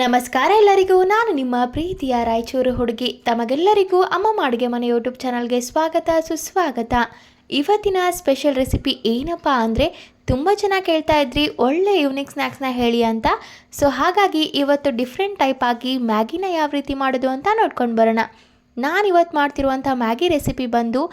ನಮಸ್ಕಾರ ಎಲ್ಲರಿಗೂ. ನಾನು ನಿಮ್ಮ ಪ್ರೀತಿಯ ರಾಯಚೂರು ಹುಡುಗಿ. ತಮಗೆಲ್ಲರಿಗೂ ಅಮ್ಮ ಅಡುಗೆ ಮನೆ ಯೂಟ್ಯೂಬ್ ಚಾನಲ್ಗೆ ಸ್ವಾಗತ ಸುಸ್ವಾಗತ. ಇವತ್ತಿನ ಸ್ಪೆಷಲ್ ರೆಸಿಪಿ ಏನಪ್ಪ ಅಂದರೆ, ತುಂಬ ಚೆನ್ನಾಗಿ ಕೇಳ್ತಾ ಇದ್ರಿ ಒಳ್ಳೆ ಈವ್ನಿಂಗ್ ಸ್ನ್ಯಾಕ್ಸ್ನ ಹೇಳಿ ಅಂತ. ಸೊ ಹಾಗಾಗಿ ಇವತ್ತು ಡಿಫ್ರೆಂಟ್ ಟೈಪ್ ಆಗಿ ಮ್ಯಾಗಿನ ಯಾವ ರೀತಿ ಮಾಡೋದು ಅಂತ ನೋಡ್ಕೊಂಡು ಬರೋಣ. ನಾನು ಇವತ್ತು ಮಾಡ್ತಿರುವಂಥ ಮ್ಯಾಗಿ ರೆಸಿಪಿ ಬಂದು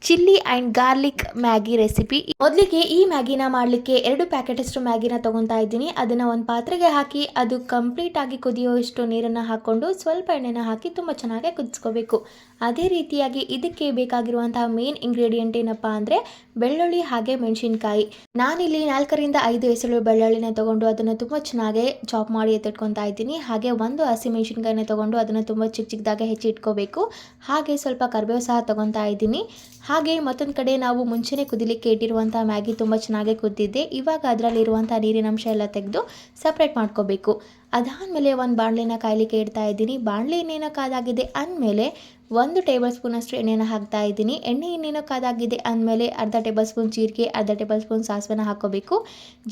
chilli and garlic Maggi recipe. ಮೊದಲಿಗೆ ಈ ಮ್ಯಾಗಿನ ಮಾಡಲಿಕ್ಕೆ 2 ಪ್ಯಾಕೆಟಷ್ಟು ಮ್ಯಾಗಿನ ತೊಗೊತಾ ಇದ್ದೀನಿ. ಅದನ್ನು ಒಂದು ಪಾತ್ರೆಗೆ ಹಾಕಿ ಅದು ಕಂಪ್ಲೀಟಾಗಿ ಕುದಿಯುವಷ್ಟು ನೀರನ್ನು ಹಾಕ್ಕೊಂಡು ಸ್ವಲ್ಪ ಎಣ್ಣೆನ ಹಾಕಿ ತುಂಬ ಚೆನ್ನಾಗಿ ಕುದಿಸ್ಕೋಬೇಕು. ಅದೇ ರೀತಿಯಾಗಿ ಇದಕ್ಕೆ ಬೇಕಾಗಿರುವಂತಹ ಮೇನ್ ಇಂಗ್ರೀಡಿಯೆಂಟ್ ಏನಪ್ಪ ಅಂದರೆ ಬೆಳ್ಳುಳ್ಳಿ ಹಾಗೆ ಮೆಣಸಿನ್ಕಾಯಿ. ನಾನಿಲ್ಲಿ 4ರಿಂದ 5 ಎಸಳು ಬೆಳ್ಳುಳ್ಳಿನ ತೊಗೊಂಡು ಅದನ್ನು ತುಂಬ ಚೆನ್ನಾಗಿ ಚಾಪ್ ಮಾಡಿ ಎತ್ತಿಟ್ಕೊತಾ ಇದ್ದೀನಿ. ಹಾಗೆ 1 ಹಸಿ ಮೆಣಸಿನ್ಕಾಯಿನ ತೊಗೊಂಡು ಅದನ್ನು ತುಂಬ ಚಿಕ್ಕ ಚಿಕ್ಕದಾಗಿ ಹೆಚ್ಚಿ ಇಟ್ಕೋಬೇಕು. ಹಾಗೆ ಸ್ವಲ್ಪ ಕರಿಬೇವು ಸಹ ತೊಗೊತಾ ಇದ್ದೀನಿ. ಹಾಗೆ ಮತ್ತೊಂದು ಕಡೆ ನಾವು ಮುಂಚೆನೇ ಕುದಿಲಿಕ್ಕೆ ಇಟ್ಟಿರುವಂಥ ಮ್ಯಾಗಿ ತುಂಬ ಚೆನ್ನಾಗಿ ಕುದ್ದಿದೆ. ಇವಾಗ ಅದರಲ್ಲಿರುವಂಥ ನೀರಿನಂಶ ಎಲ್ಲ ತೆಗೆದು ಸಪ್ರೇಟ್ ಮಾಡ್ಕೋಬೇಕು. ಅದಾದಮೇಲೆ ಒಂದು ಬಾಣಲೆನ ಕಾಯಲಿಕ್ಕೆ ಇಡ್ತಾ ಇದ್ದೀನಿ. ಬಾಣಲೆ ಇನ್ನೇನೋ ಕಾದಾಗಿದೆ ಅಂದಮೇಲೆ 1 ಟೇಬಲ್ ಸ್ಪೂನಷ್ಟು ಎಣ್ಣೆನ ಹಾಕ್ತಾ ಇದ್ದೀನಿ. ಎಣ್ಣೆ ಇನ್ನೇನೋ ಕಾದಾಗಿದೆ ಅಂದಮೇಲೆ ಅರ್ಧ ಟೇಬಲ್ ಸ್ಪೂನ್ ಜೀರಿಗೆ, ಅರ್ಧ ಟೇಬಲ್ ಸ್ಪೂನ್ ಸಾಸಿವೆನ ಹಾಕ್ಕೋಬೇಕು.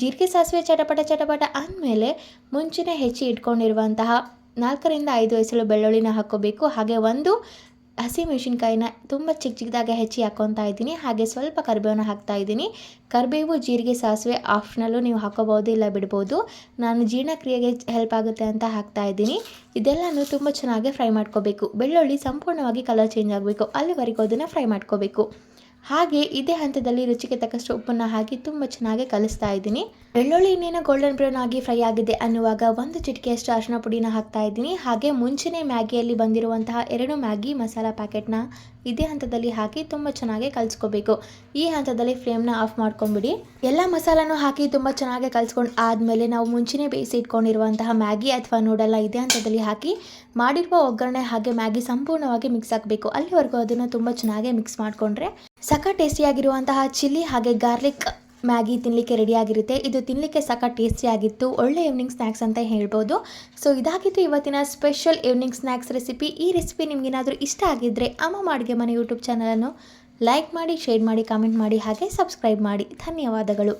ಜೀರಿಗೆ ಸಾಸಿವೆ ಚಟಪಟ ಅಂದಮೇಲೆ ಮುಂಚೆನೇ ಹೆಚ್ಚಿ ಇಟ್ಕೊಂಡಿರುವಂತಹ 4ರಿಂದ 5 ಎಸಳು ಬೆಳ್ಳುಳ್ಳಿನ ಹಾಕ್ಕೋಬೇಕು. ಹಾಗೆ 1 ಹಸಿ ಮೆಣಸಿನ್ಕಾಯಿನ ತುಂಬ ಚಿಕ್ಕ ಚಿಕ್ಕದಾಗಿ ಹೆಚ್ಚಿ ಹಾಕ್ಕೊತಾ ಇದ್ದೀನಿ. ಹಾಗೆ ಸ್ವಲ್ಪ ಕರಿಬೇವನ್ನ ಹಾಕ್ತಾ ಇದ್ದೀನಿ. ಕರಿಬೇವು, ಜೀರಿಗೆ, ಸಾಸಿವೆ ಆಪ್ಷನಲ್ಲು, ನೀವು ಹಾಕೋಬೋದು ಇಲ್ಲ ಬಿಡ್ಬೋದು. ನಾನು ಜೀರ್ಣಕ್ರಿಯೆಗೆ ಹೆಲ್ಪ್ ಆಗುತ್ತೆ ಅಂತ ಹಾಕ್ತಾ ಇದ್ದೀನಿ. ಇದೆಲ್ಲನೂ ತುಂಬ ಚೆನ್ನಾಗಿ ಫ್ರೈ ಮಾಡ್ಕೋಬೇಕು. ಬೆಳ್ಳುಳ್ಳಿ ಸಂಪೂರ್ಣವಾಗಿ ಕಲರ್ ಚೇಂಜ್ ಆಗಬೇಕು, ಅಲ್ಲಿವರೆಗೂ ಅದನ್ನು ಫ್ರೈ ಮಾಡ್ಕೋಬೇಕು. ಹಾಗೆ ಇದೇ ಹಂತದಲ್ಲಿ ರುಚಿಗೆ ತಕ್ಕಷ್ಟು ಉಪ್ಪನ್ನು ಹಾಕಿ ತುಂಬ ಚೆನ್ನಾಗಿ ಕಲಿಸ್ತಾ ಇದ್ದೀನಿ. ಬೆಳ್ಳುಳ್ಳಿ ಇನ್ನೇನೋ ಗೋಲ್ಡನ್ ಬ್ರೌನ್ ಆಗಿ ಫ್ರೈ ಆಗಿದೆ ಅನ್ನುವಾಗ 1 ಚಿಟಿಕೆಯಷ್ಟು ಅರಿಶಿನ ಪುಡಿನ ಹಾಕ್ತಾ ಇದ್ದೀನಿ. ಹಾಗೆ ಮುಂಚೆನೇ ಮ್ಯಾಗಿಯಲ್ಲಿ ಬಂದಿರುವಂತಹ 2 ಮ್ಯಾಗಿ ಮಸಾಲ ಪ್ಯಾಕೆಟ್ನ ಇದೇ ಹಂತದಲ್ಲಿ ಹಾಕಿ ತುಂಬ ಚೆನ್ನಾಗಿ ಕಲಿಸ್ಕೋಬೇಕು. ಈ ಹಂತದಲ್ಲಿ ಫ್ಲೇಮ್ನ ಆಫ್ ಮಾಡ್ಕೊಂಬಿಡಿ. ಎಲ್ಲ ಮಸಾಲನೂ ಹಾಕಿ ತುಂಬ ಚೆನ್ನಾಗಿ ಕಲಿಸ್ಕೊಂಡು ಆದಮೇಲೆ ನಾವು ಮುಂಚೆನೇ ಬೇಯಿಸಿ ಇಟ್ಕೊಂಡಿರುವಂತಹ ಮ್ಯಾಗಿ ಅಥವಾ ನೂಡಲ್ನ ಇದೇ ಹಂತದಲ್ಲಿ ಹಾಕಿ ಮಾಡಿರುವ ಒಗ್ಗರಣೆ ಹಾಗೆ ಮ್ಯಾಗಿ ಸಂಪೂರ್ಣವಾಗಿ ಮಿಕ್ಸ್ ಆಗಬೇಕು. ಅಲ್ಲಿವರೆಗೂ ಅದನ್ನು ತುಂಬ ಚೆನ್ನಾಗಿ ಮಿಕ್ಸ್ ಮಾಡಿಕೊಂಡ್ರೆ ಸಖತ್ ಟೇಸ್ಟಿಯಾಗಿರುವಂತಹ ಚಿಲ್ಲಿ ಹಾಗೆ ಗಾರ್ಲಿಕ್ ಮ್ಯಾಗಿ ತಿನ್ನಲಿಕ್ಕೆ ರೆಡಿಯಾಗಿರುತ್ತೆ. ಇದು ತಿನ್ನಲಿಕ್ಕೆ ಸಖತ್ ಟೇಸ್ಟಿಯಾಗಿತ್ತು. ಒಳ್ಳೆ ಈವ್ನಿಂಗ್ ಸ್ನ್ಯಾಕ್ಸ್ ಅಂತ ಹೇಳ್ಬೋದು. ಸೊ ಇದಾಗಿತ್ತು ಇವತ್ತಿನ ಸ್ಪೆಷಲ್ ಈವ್ನಿಂಗ್ ಸ್ನ್ಯಾಕ್ಸ್ ರೆಸಿಪಿ. ಈ ರೆಸಿಪಿ ನಿಮಗೇನಾದರೂ ಇಷ್ಟ ಆಗಿದ್ದರೆ ಅಮ್ಮ ಅಡುಗೆ ಮನೆ ಯೂಟ್ಯೂಬ್ ಚಾನಲನ್ನು ಲೈಕ್ ಮಾಡಿ, ಶೇರ್ ಮಾಡಿ, ಕಾಮೆಂಟ್ ಮಾಡಿ, ಹಾಗೆ ಸಬ್ಸ್ಕ್ರೈಬ್ ಮಾಡಿ. ಧನ್ಯವಾದಗಳು.